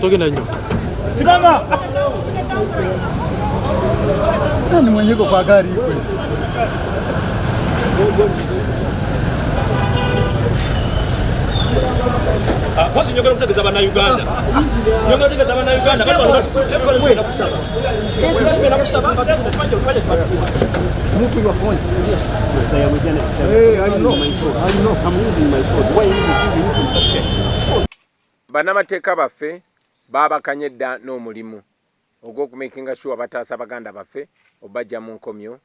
Tokeni nyo. Simama. Nani mwenye yuko kwa gari yuko? Basi nyongera kutegeza bana Uganda. Nyongera kutegeza bana Uganda bali bali kwenda kusaba. Kwenda kusaba baje Move your phone. Yes. Hey, I know. I'm using my phone. Why are you using it? Bannamateeka baffe baabakanye dda n'omulimu ogw'okumakinga sure bataasa baganda baffe obajja mu nkomyo.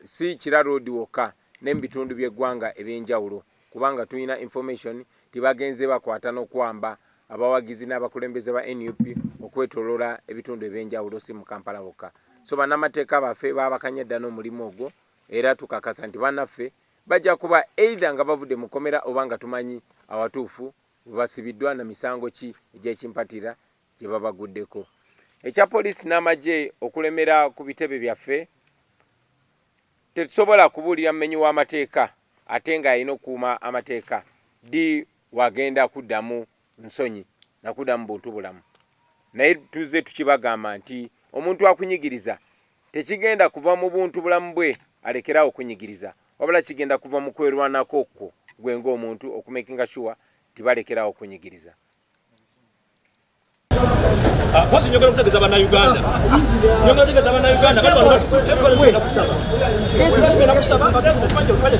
Si Kira Road wokka n'ebitundu by'eggwanga eby'enjawulo kubanga tulina information tibagenze bakwata n'okwamba abawagizi n'abakulembeze ba NUP okwetoloola ebitundu eby'enjawulo si mu Kampala wokka. So bannamateeka baffe baabakanye dda n'omulimu ogwo era tukakasa nti bannaffe bajja kuba either nga bavudde mu kkomera oba nga tumanyi awatuufu basibiddwa na misango ki egy'ekimpatira gye babaguddeko. Ekya poliisi n'amagye okulemera ku bitebe byaffe tetusobola kubuulira mmenyi w'amateeka ate nga alina okukuuma amateeka di wagenda kuddamu nsonyi nakuddamu buntu bulamu. Naye tuzze tukibagamba nti omuntu akunyigiriza tekigenda kuva mu buntu bulamu bwe alekerawo okunyigiriza wabula kigenda kuva mu kwerwanako okwo gwe ng'omuntu okumakinga sure tibalekerawo okunyigiriza. Basi nyongera kutegeza bana Uganda. Nyongera kutegeza bana Uganda bali bali kwenda kusaba. Kwenda kusaba baje